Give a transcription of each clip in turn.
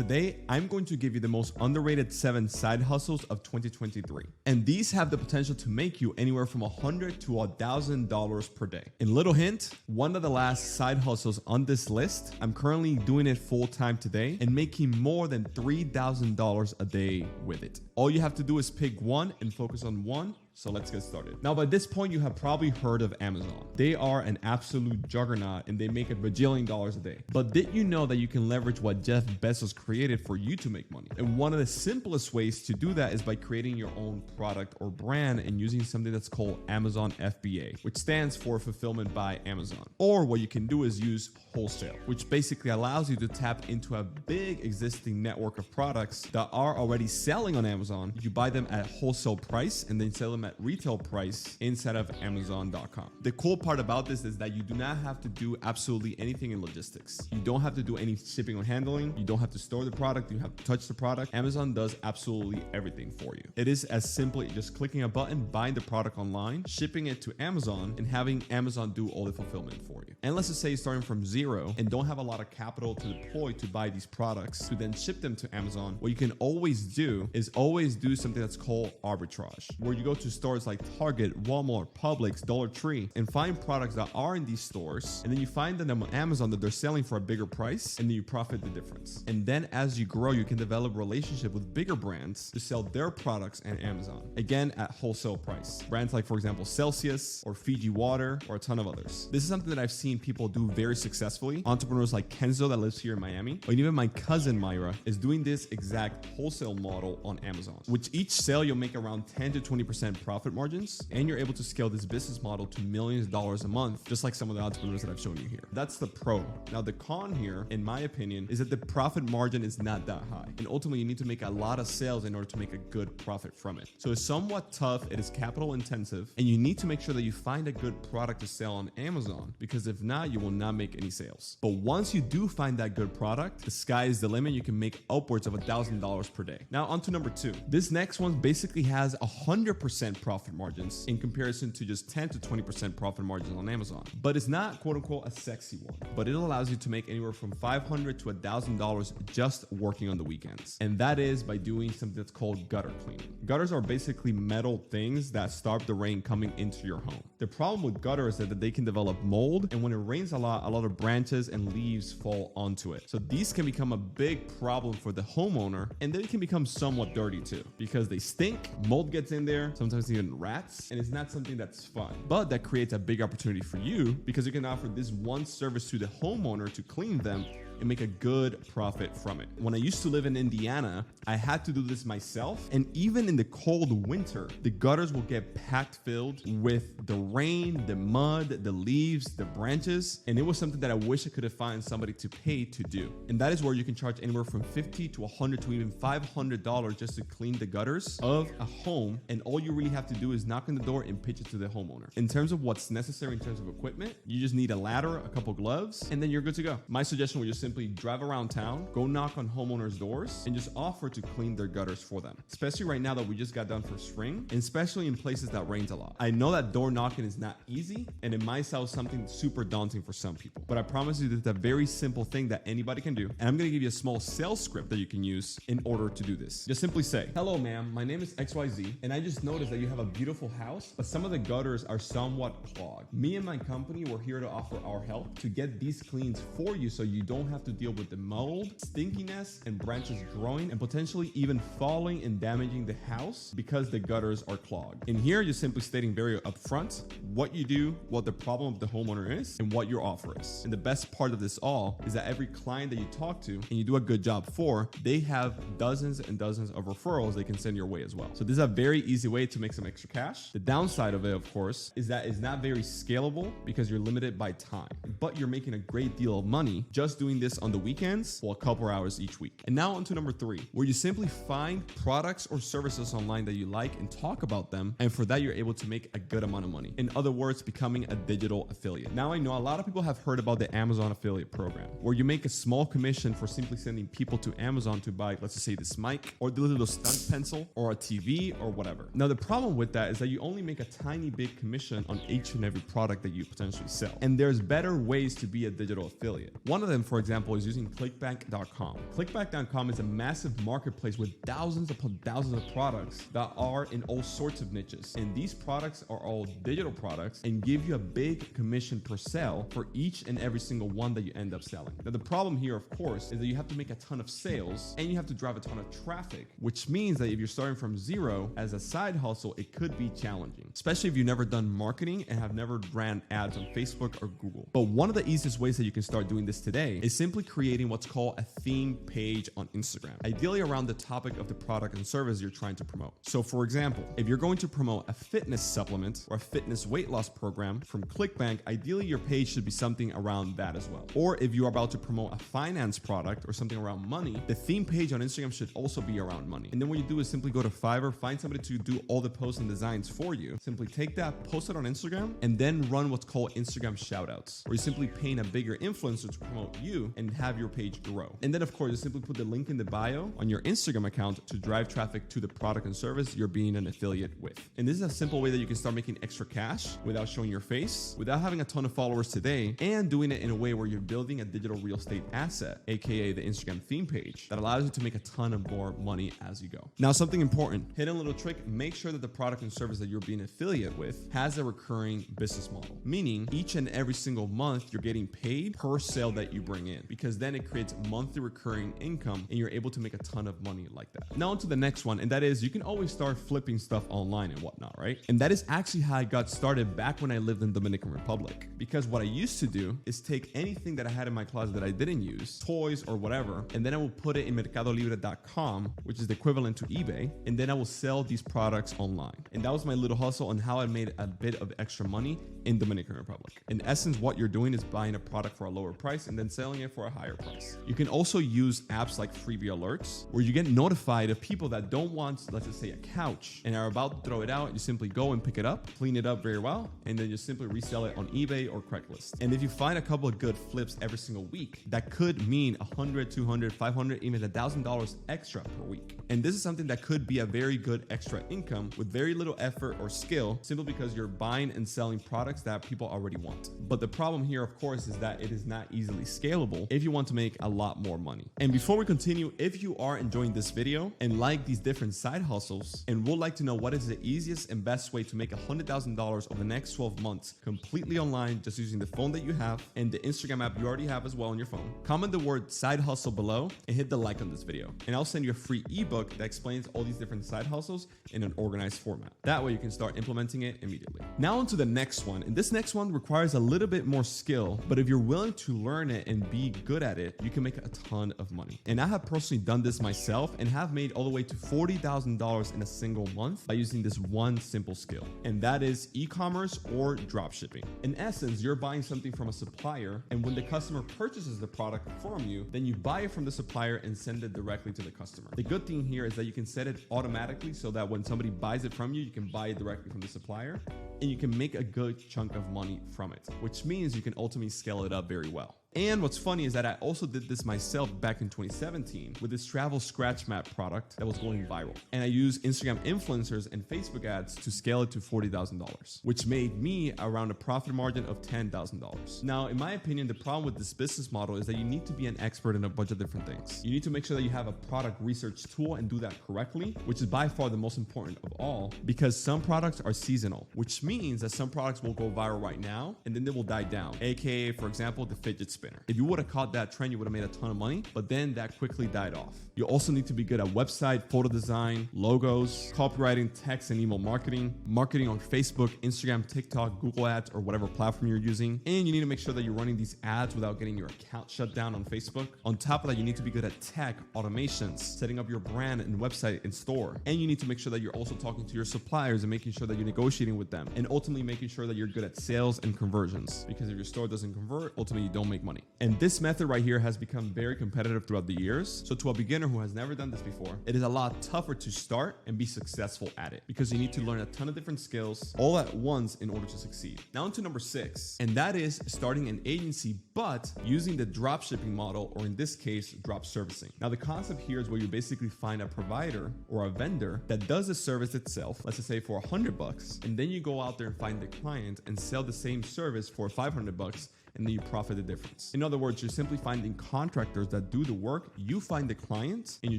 Today, I'm going to give you the most underrated 7 side hustles of 2023. And these have the potential to make you anywhere from $100 to $1,000 per day. And little hint, one of the last side hustles on this list, I'm currently doing it full time today and making more than $3,000 a day with it. All you have to do is pick one and focus on one. So let's get started. Now, by this point, you have probably heard of Amazon. They are an absolute juggernaut and they make a bajillion dollars a day. But did you know that you can leverage what Jeff Bezos created for you to make money? And one of the simplest ways to do that is by creating your own product or brand and using something that's called Amazon FBA, which stands for Fulfillment by Amazon. Or what you can do is use wholesale, which basically allows you to tap into a big existing network of products that are already selling on Amazon. You buy them at wholesale price and then sell them at retail price inside of Amazon.com. The cool part about this is that you do not have to do absolutely anything in logistics. You don't have to do any shipping or handling. You don't have to store the product. You have to touch the product. Amazon does absolutely everything for you. It is as simply just clicking a button, buying the product online, shipping it to Amazon, and having Amazon do all the fulfillment for you. And let's just say you're starting from zero and don't have a lot of capital to deploy to buy these products to then ship them to Amazon. What you can always do is always do something that's called arbitrage, where you go to stores like Target, Walmart, Publix, Dollar Tree, and find products that are in these stores, and then you find them on Amazon that they're selling for a bigger price, and then you profit the difference. And then as you grow, you can develop a relationship with bigger brands to sell their products on Amazon, again at wholesale price. Brands like, for example, Celsius or Fiji Water or a ton of others. This is something that I've seen people do very successfully. Entrepreneurs like Kenzo that lives here in Miami, or even my cousin Myra is doing this exact wholesale model on Amazon, which each sale you'll make around 10 to 20% profit margins, and you're able to scale this business model to millions of dollars a month, just like some of the entrepreneurs that I've shown you here. That's the pro. Now, the con here, in my opinion, is that the profit margin is not that high. And ultimately, you need to make a lot of sales in order to make a good profit from it. So it's somewhat tough. It is capital intensive, and you need to make sure that you find a good product to sell on Amazon, because if not, you will not make any sales. But once you do find that good product, the sky is the limit. You can make upwards of $1,000 per day. Now, on to number 2. This next one basically has 100% profit margins in comparison to just 10 to 20% profit margins on Amazon. But it's not quote unquote a sexy one, but it allows you to make anywhere from $500 to $1,000 just working on the weekends. And that is by doing something that's called gutter cleaning. Gutters are basically metal things that stop the rain coming into your home. The problem with gutters is that they can develop mold, and when it rains a lot of branches and leaves fall onto it. So these can become a big problem for the homeowner, and they can become somewhat dirty too, because they stink, mold gets in there, sometimes even rats, and it's not something that's fun. But that creates a big opportunity for you, because you can offer this one service to the homeowner to clean them and make a good profit from it. When I used to live in Indiana, I had to do this myself. And even in the cold winter, the gutters will get packed filled with the rain, the mud, the leaves, the branches. And it was something that I wish I could have found somebody to pay to do. And that is where you can charge anywhere from $50 to $100 to even $500 just to clean the gutters of a home. And all you really have to do is knock on the door and pitch it to the homeowner. In terms of what's necessary in terms of equipment, you just need a ladder, a couple gloves, and then you're good to go. My suggestion would just simply drive around town, go knock on homeowners' doors, and just offer to clean their gutters for them. Especially right now that we just got done for spring, and especially in places that rains a lot. I know that door knocking is not easy, and it might sound something super daunting for some people, but I promise you that it's a very simple thing that anybody can do. And I'm gonna give you a small sales script that you can use in order to do this. Just simply say, "Hello, ma'am, my name is XYZ, and I just noticed that you have a beautiful house, but some of the gutters are somewhat clogged. Me and my company, we're here to offer our help to get these cleans for you so you don't have to deal with the mold, stinkiness, and branches growing and potentially even falling and damaging the house because the gutters are clogged." And here you're simply stating very upfront what you do, what the problem of the homeowner is, and what your offer is. And the best part of this all is that every client that you talk to and you do a good job for, they have dozens and dozens of referrals they can send your way as well. So this is a very easy way to make some extra cash. The downside of it, of course, is that it's not very scalable because you're limited by time, but you're making a great deal of money just doing this on the weekends for a couple hours each week. And now on to number 3, where you simply find products or services online that you like and talk about them. And for that, you're able to make a good amount of money. In other words, becoming a digital affiliate. Now I know a lot of people have heard about the Amazon affiliate program, where you make a small commission for simply sending people to Amazon to buy, let's just say this mic or the little stunt pencil or a TV or whatever. Now the problem with that is that you only make a tiny big commission on each and every product that you potentially sell. And there's better ways to be a digital affiliate. One of them, for example, example is using clickbank.com. Clickbank.com is a massive marketplace with thousands upon thousands of products that are in all sorts of niches. And these products are all digital products and give you a big commission per sale for each and every single one that you end up selling. Now, the problem here, of course, is that you have to make a ton of sales and you have to drive a ton of traffic, which means that if you're starting from zero as a side hustle, it could be challenging, especially if you've never done marketing and have never ran ads on Facebook or Google. But one of the easiest ways that you can start doing this today is simply creating what's called a theme page on Instagram, ideally around the topic of the product and service you're trying to promote. So for example, if you're going to promote a fitness supplement or a fitness weight loss program from ClickBank, ideally your page should be something around that as well. Or if you're about to promote a finance product or something around money, the theme page on Instagram should also be around money. And then what you do is simply go to Fiverr, find somebody to do all the posts and designs for you. Simply take that, post it on Instagram, and then run what's called Instagram shoutouts, where you simply paying a bigger influencer to promote you and have your page grow. And then of course, you simply put the link in the bio on your Instagram account to drive traffic to the product and service you're being an affiliate with. And this is a simple way that you can start making extra cash without showing your face, without having a ton of followers today, and doing it in a way where you're building a digital real estate asset, aka the Instagram theme page, that allows you to make a ton of more money as you go. Now, something important, hidden little trick, make sure that the product and service that you're being affiliate with has a recurring business model, meaning each and every single month you're getting paid per sale that you bring in, because then it creates monthly recurring income and you're able to make a ton of money like that. Now on to the next one, and that is you can always start flipping stuff online and whatnot, right? And that is actually how I got started back when I lived in Dominican Republic, because what I used to do is take anything that I had in my closet that I didn't use, toys or whatever, and then I will put it in mercadolibre.com, which is the equivalent to eBay, and then I will sell these products online. And that was my little hustle on how I made a bit of extra money in Dominican Republic. In essence, what you're doing is buying a product for a lower price and then selling it for a higher price. You can also use apps like Freebie Alerts, where you get notified of people that don't want, let's just say, a couch and are about to throw it out. You simply go and pick it up, clean it up very well, and then you simply resell it on eBay or Craigslist. And if you find a couple of good flips every single week, that could mean $100, $200, $500, even $1,000 extra per week. And this is something that could be a very good extra income with very little effort or skill, simply because you're buying and selling products that people already want. But the problem here, of course, is that it is not easily scalable if you want to make a lot more money. And before we continue, if you are enjoying this video and like these different side hustles and would like to know what is the easiest and best way to make $100,000 over the next 12 months completely online, just using the phone that you have and the Instagram app you already have as well on your phone, comment the word side hustle below and hit the like on this video. And I'll send you a free ebook that explains all these different side hustles in an organized format. That way you can start implementing it immediately. Now on to the next one. And this next one requires a little bit more skill, but if you're willing to learn it and be good at it, you can make a ton of money. And I have personally done this myself and have made all the way to $40,000 in a single month by using this one simple skill. And that is e-commerce or drop shipping. In essence, you're buying something from a supplier, and when the customer purchases the product from you, then you buy it from the supplier and send it directly to the customer. The good thing here is that you can set it automatically so that when somebody buys it from you, you can buy it directly from the supplier and you can make a good chunk of money from it, which means you can ultimately scale it up very well. And what's funny is that I also did this myself back in 2017 with this travel scratch map product that was going viral. And I used Instagram influencers and Facebook ads to scale it to $40,000, which made me around a profit margin of $10,000. Now, in my opinion, the problem with this business model is that you need to be an expert in a bunch of different things. You need to make sure that you have a product research tool and do that correctly, which is by far the most important of all, because some products are seasonal, which means that some products will go viral right now and then they will die down. AKA, for example, the fidget spinner. If you would have caught that trend, you would have made a ton of money, but then that quickly died off. You also need to be good at website, photo design, logos, copywriting, text and email marketing, marketing on Facebook, Instagram, TikTok, Google Ads, or whatever platform you're using. And you need to make sure that you're running these ads without getting your account shut down on Facebook. On top of that, you need to be good at tech, automations, setting up your brand and website and store. And you need to make sure that you're also talking to your suppliers and making sure that you're negotiating with them, and ultimately making sure that you're good at sales and conversions, because if your store doesn't convert, ultimately you don't make money. And this method right here has become very competitive throughout the years. So to a beginner who has never done this before, it is a lot tougher to start and be successful at it, because you need to learn a ton of different skills all at once in order to succeed. Now on to number 6, and that is starting an agency, but using the drop shipping model, or in this case, drop servicing. Now the concept here is where you basically find a provider or a vendor that does the service itself, let's just say for $100, and then you go out there and find the client and sell the same service for $500, and then you profit the difference. In other words, you're simply finding contractors that do the work, you find the clients, and you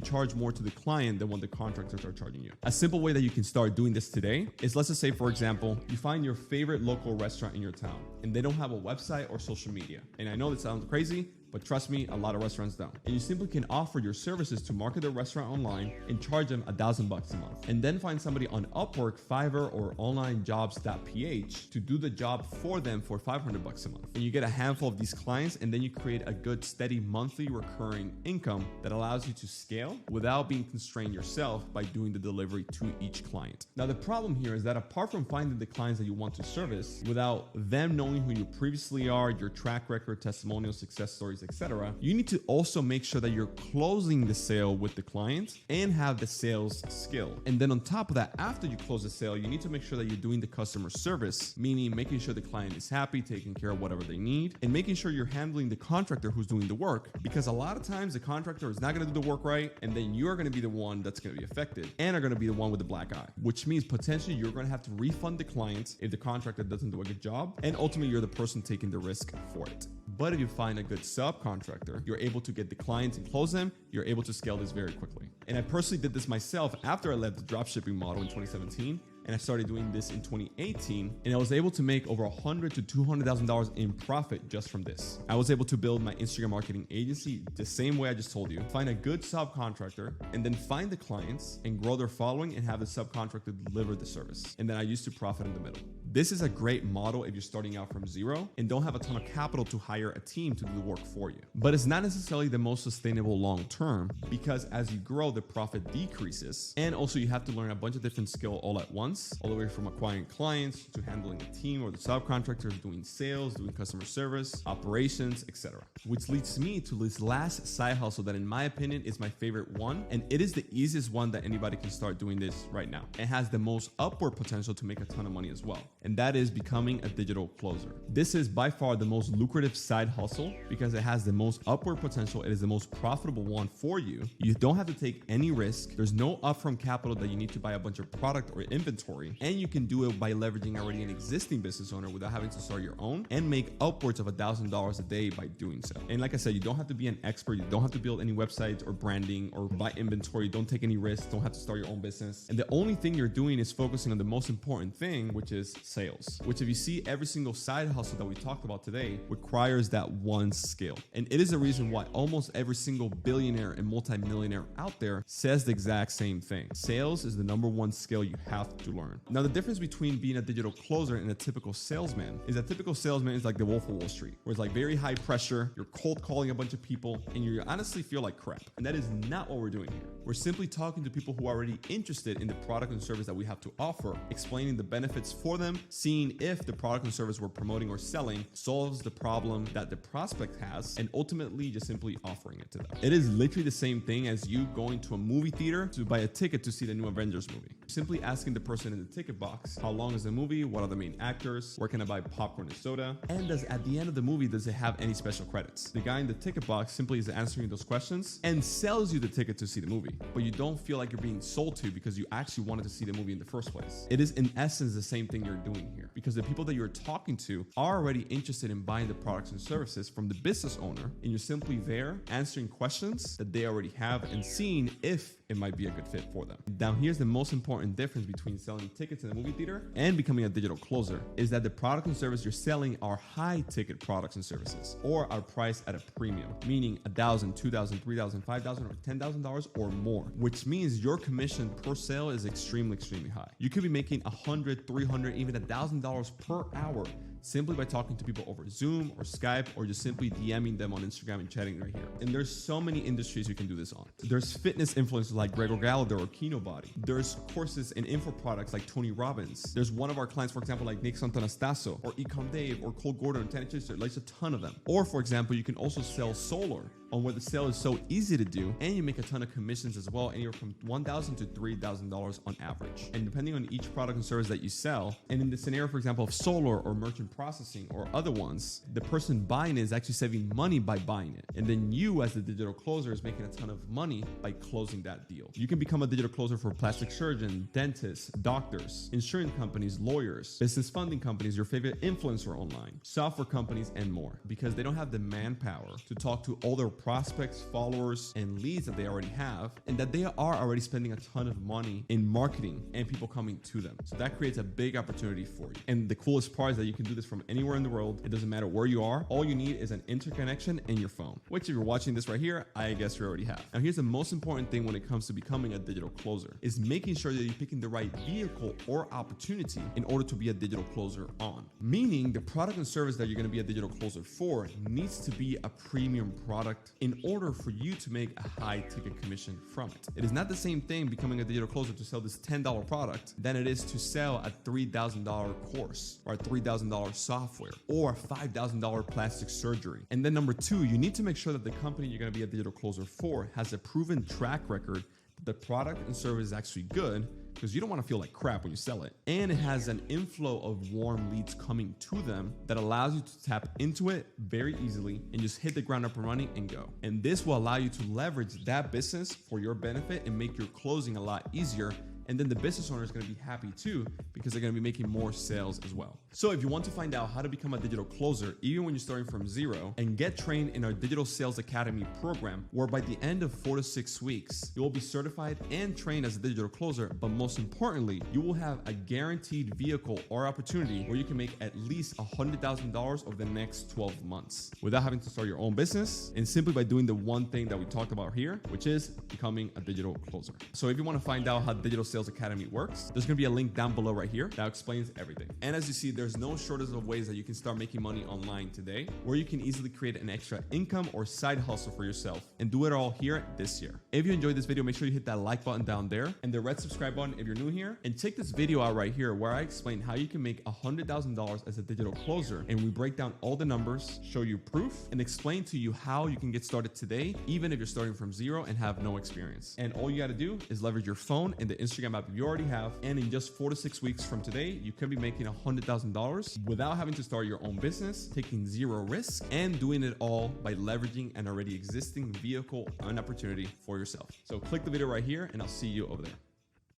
charge more to the client than what the contractors are charging you. A simple way that you can start doing this today is, let's just say, for example, you find your favorite local restaurant in your town and they don't have a website or social media. And I know that sounds crazy, but trust me, a lot of restaurants don't. And you simply can offer your services to market their restaurant online and charge them $1,000 a month. And then find somebody on Upwork, Fiverr, or onlinejobs.ph to do the job for them for $500 a month. And you get a handful of these clients, and then you create a good, steady, monthly recurring income that allows you to scale without being constrained yourself by doing the delivery to each client. Now, the problem here is that apart from finding the clients that you want to service, without them knowing who you previously are, your track record, testimonials, success stories, etc., you need to also make sure that you're closing the sale with the client and have the sales skill. And then on top of that, after you close the sale, you need to make sure that you're doing the customer service, meaning making sure the client is happy, taking care of whatever they need, and making sure you're handling the contractor who's doing the work, because a lot of times the contractor is not going to do the work right, and then you're going to be the one that's going to be affected and are going to be the one with the black eye, which means potentially you're going to have to refund the client if the contractor doesn't do a good job, and ultimately you're the person taking the risk for it. But if you find a good subcontractor, you're able to get the clients and close them, you're able to scale this very quickly. And I personally did this myself after I left the dropshipping model in 2017. And I started doing this in 2018, and I was able to make over $100,000 to $200,000 in profit just from this. I was able to build my Instagram marketing agency the same way I just told you, find a good subcontractor, and then find the clients and grow their following and have the subcontractor deliver the service. And then I used to profit in the middle. This is a great model if you're starting out from zero and don't have a ton of capital to hire a team to do the work for you. But it's not necessarily the most sustainable long term, because as you grow, the profit decreases. And also you have to learn a bunch of different skills all at once, all the way from acquiring clients to handling a team or the subcontractors, doing sales, doing customer service, operations, etc. Which leads me to this last side hustle that in my opinion is my favorite one. And it is the easiest one that anybody can start doing this right now. It has the most upward potential to make a ton of money as well. And that is becoming a digital closer. This is by far the most lucrative side hustle because it has the most upward potential. It is the most profitable one for you. You don't have to take any risk. There's no upfront capital that you need to buy a bunch of product or inventory. And you can do it by leveraging already an existing business owner without having to start your own and make upwards of $1,000 a day by doing so. And like I said, you don't have to be an expert. You don't have to build any websites or branding or buy inventory. Don't take any risks. Don't have to start your own business. And the only thing you're doing is focusing on the most important thing, which is sales, which if you see every single side hustle that we talked about today requires that one skill. And it is the reason why almost every single billionaire and multimillionaire out there says the exact same thing. Sales is the number one skill you have to learn. Now, the difference between being a digital closer and a typical salesman is that typical salesman is like the Wolf of Wall Street, where it's like very high pressure, you're cold calling a bunch of people, and you honestly feel like crap. And that is not what we're doing here. We're simply talking to people who are already interested in the product and service that we have to offer, explaining the benefits for them, seeing if the product and service we're promoting or selling solves the problem that the prospect has, and ultimately just simply offering it to them. It is literally the same thing as you going to a movie theater to buy a ticket to see the new Avengers movie. Simply asking the person in the ticket box, how long is the movie? What are the main actors? Where can I buy popcorn and soda? And at the end of the movie, does it have any special credits? The guy in the ticket box simply is answering those questions and sells you the ticket to see the movie, but you don't feel like you're being sold to because you actually wanted to see the movie in the first place. It is in essence the same thing you're doing here, because the people that you're talking to are already interested in buying the products and services from the business owner, and you're simply there answering questions that they already have and seeing if it might be a good fit for them. Now, here's the most important difference between selling tickets in a movie theater and becoming a digital closer is that the product and service you're selling are high ticket products and services, or are priced at a premium, meaning $1,000, $2,000, $3,000, $5,000, or $10,000 or more, which means your commission per sale is extremely high. You could be making $100, $300, even $1,000 per hour simply by talking to people over Zoom or Skype, or just simply DMing them on Instagram and chatting right here. And there's so many industries you can do this on. There's fitness influencers like Gregor Gallagher or Kino Body. There's courses and info products like Tony Robbins. There's one of our clients, for example, like Nick Santanastasso or Ecom Dave or Cole Gordon or Tanner Chister. There's a ton of them. Or for example, you can also sell solar on where the sale is so easy to do and you make a ton of commissions as well, anywhere from $1,000 to $3,000 on average. And depending on each product and service that you sell, and in the scenario, for example, of solar or merchant processing or other ones, the person buying it is actually saving money by buying it. And then you as the digital closer is making a ton of money by closing that deal. You can become a digital closer for plastic surgeons, dentists, doctors, insurance companies, lawyers, business funding companies, your favorite influencer online, software companies, and more, because they don't have the manpower to talk to all their prospects, followers, and leads that they already have, and that they are already spending a ton of money in marketing and people coming to them. So that creates a big opportunity for you. And the coolest part is that you can do this from anywhere in the world. It doesn't matter where you are. All you need is an interconnection and your phone, which if you're watching this right here, I guess you already have. Now here's the most important thing when it comes to becoming a digital closer is making sure that you're picking the right vehicle or opportunity in order to be a digital closer on. Meaning the product and service that you're going to be a digital closer for needs to be a premium product in order for you to make a high ticket commission from it. It is not the same thing becoming a digital closer to sell this $10 product than it is to sell a $3,000 course or a $3,000 software or a $5,000 plastic surgery. And then number two, you need to make sure that the company you're going to be a digital closer for has a proven track record that the product and service is actually good, because you don't want to feel like crap when you sell it. And it has an inflow of warm leads coming to them that allows you to tap into it very easily and just hit the ground up and running and go. And this will allow you to leverage that business for your benefit and make your closing a lot easier. And then the business owner is going to be happy too, because they're going to be making more sales as well. So if you want to find out how to become a digital closer, even when you're starting from zero, and get trained in our Digital Sales Academy program, where by the end of 4 to 6 weeks, you will be certified and trained as a digital closer. But most importantly, you will have a guaranteed vehicle or opportunity where you can make at least $100,000 over the next 12 months without having to start your own business, and simply by doing the one thing that we talked about here, which is becoming a digital closer. So if you want to find out how Digital Sales Academy works, there's going to be a link down below right here that explains everything. And as you see, there's no shortage of ways that you can start making money online today, where you can easily create an extra income or side hustle for yourself and do it all here this year. If you enjoyed this video, make sure you hit that like button down there and the red subscribe button if you're new here, and check this video out right here where I explain how you can make $100,000 as a digital closer, and we break down all the numbers, show you proof, and explain to you how you can get started today, even if you're starting from zero and have no experience. And all you got to do is leverage your phone and the Instagram app you already have, and in just 4 to 6 weeks from today, you can be making $100,000 without having to start your own business, taking zero risk, and doing it all by leveraging an already existing vehicle and opportunity for yourself. So click the video right here, and I'll see you over there.